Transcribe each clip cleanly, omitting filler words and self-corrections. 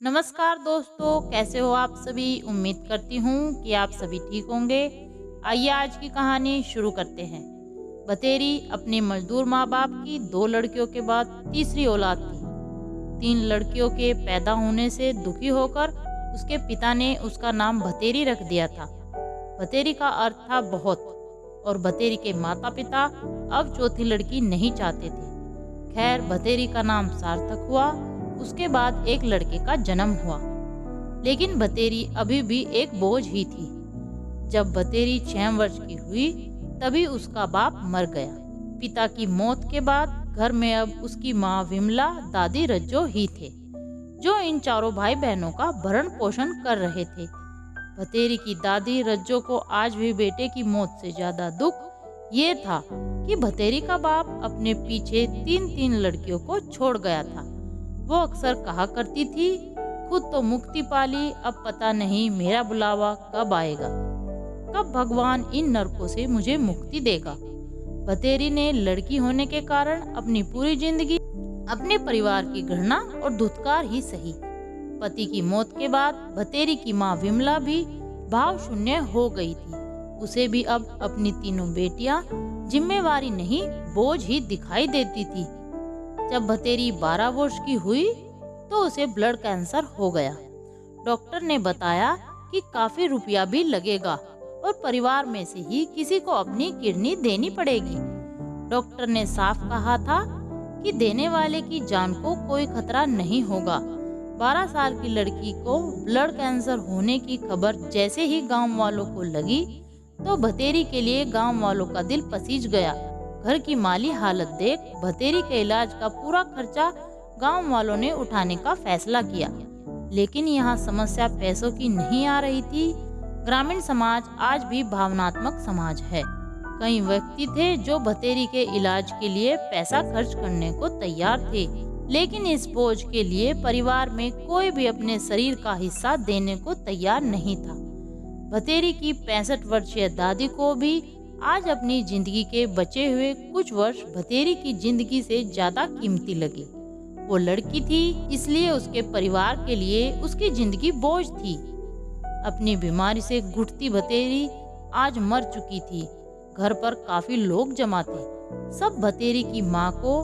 नमस्कार दोस्तों, कैसे हो आप सभी। उम्मीद करती हूँ कि आप सभी ठीक होंगे। आइए आज की कहानी शुरू करते हैं। बतेरी अपने मजदूर माँ बाप की 2 लड़कियों के बाद तीसरी औलाद थी। 3 लड़कियों के पैदा होने से दुखी होकर उसके पिता ने उसका नाम बतेरी रख दिया था। बतेरी का अर्थ था बहुत, और बतेरी के माता पिता अब चौथी लड़की नहीं चाहते थे। खैर, बतेरी का नाम सार्थक हुआ। उसके बाद एक लड़के का जन्म हुआ, लेकिन बतेरी अभी भी एक बोझ ही थी। जब बतेरी 6 वर्ष की हुई तभी उसका बाप मर गया। पिता की मौत के बाद घर में अब उसकी माँ विमला, दादी रज्जो ही थे, जो इन चारों भाई बहनों का भरण पोषण कर रहे थे। बतेरी की दादी रज्जो को आज भी बेटे की मौत से ज्यादा दुख ये था कि बतेरी का बाप अपने पीछे 3 लड़कियों को छोड़ गया था। वो अक्सर कहा करती थी, खुद तो मुक्ति पाली, अब पता नहीं मेरा बुलावा कब आएगा, कब भगवान इन नरकों से मुझे मुक्ति देगा। बतेरी ने लड़की होने के कारण अपनी पूरी जिंदगी अपने परिवार की घृणा और धुतकार ही सही। पति की मौत के बाद बतेरी की माँ विमला भी भाव शून्य हो गई थी। उसे भी अब अपनी 3 बेटियां जिम्मेवारी नहीं, बोझ ही दिखाई देती थी। जब बतेरी 12 वर्ष की हुई तो उसे ब्लड कैंसर हो गया। डॉक्टर ने बताया कि काफी रुपया भी लगेगा और परिवार में से ही किसी को अपनी किडनी देनी पड़ेगी। डॉक्टर ने साफ कहा था कि देने वाले की जान को कोई खतरा नहीं होगा। 12 साल की लड़की को ब्लड कैंसर होने की खबर जैसे ही गांव वालों को लगी तो बतेरी के लिए गांव वालों का दिल पसीज गया। घर की माली हालत देख बतेरी के इलाज का पूरा खर्चा गांव वालों ने उठाने का फैसला किया। लेकिन यहाँ समस्या पैसों की नहीं आ रही थी। ग्रामीण समाज आज भी भावनात्मक समाज है। कई व्यक्ति थे जो बतेरी के इलाज के लिए पैसा खर्च करने को तैयार थे, लेकिन इस बोझ के लिए परिवार में कोई भी अपने शरीर का हिस्सा देने को तैयार नहीं था। बतेरी की 65 वर्षीय दादी को भी आज अपनी जिंदगी के बचे हुए कुछ वर्ष बतेरी की जिंदगी से ज्यादा कीमती लगे। वो लड़की थी, इसलिए उसके परिवार के लिए उसकी जिंदगी बोझ थी। अपनी बीमारी से घुटती बतेरी आज मर चुकी थी। घर पर काफी लोग जमा थे। सब बतेरी की माँ को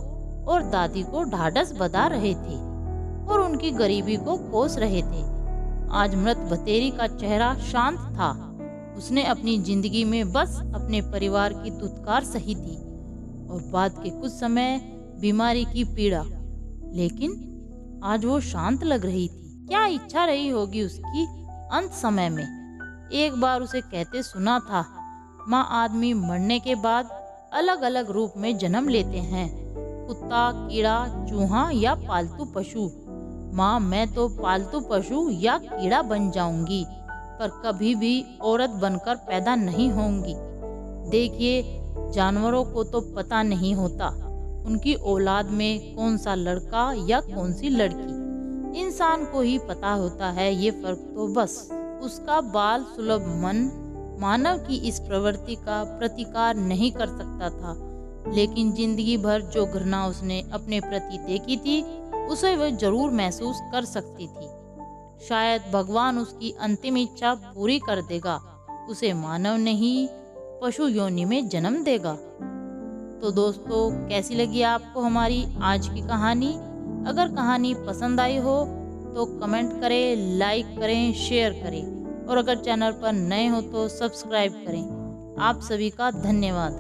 और दादी को ढाढ़स बधा रहे थे और उनकी गरीबी को कोस रहे थे। आज मृत बतेरी का चेहरा शांत था। उसने अपनी जिंदगी में बस अपने परिवार की दुत्कार सही थी और बाद के कुछ समय बीमारी की पीड़ा, लेकिन आज वो शांत लग रही थी। क्या इच्छा रही होगी उसकी अंत समय में। एक बार उसे कहते सुना था, माँ आदमी मरने के बाद अलग अलग रूप में जन्म लेते हैं, कुत्ता, कीड़ा, चूहा या पालतू पशु। माँ, मैं तो पालतू पशु या कीड़ा बन जाऊंगी, पर कभी भी औरत बनकर पैदा नहीं होंगी। देखिए, जानवरों को तो पता नहीं होता उनकी औलाद में कौन सा लड़का या कौन सी लड़की। इंसान को ही पता होता है ये फर्क तो बस उसका बाल सुलभ मन मानव की इस प्रवृत्ति का प्रतिकार नहीं कर सकता था। लेकिन जिंदगी भर जो घृणा उसने अपने प्रति देखी थी उसे वह जरूर महसूस कर सकती थी। शायद भगवान उसकी अंतिम इच्छा पूरी कर देगा, उसे मानव नहीं पशु योनि में जन्म देगा। तो दोस्तों, कैसी लगी आपको हमारी आज की कहानी। अगर कहानी पसंद आई हो तो कमेंट करें, लाइक करें, शेयर करें और अगर चैनल पर नए हो तो सब्सक्राइब करें। आप सभी का धन्यवाद।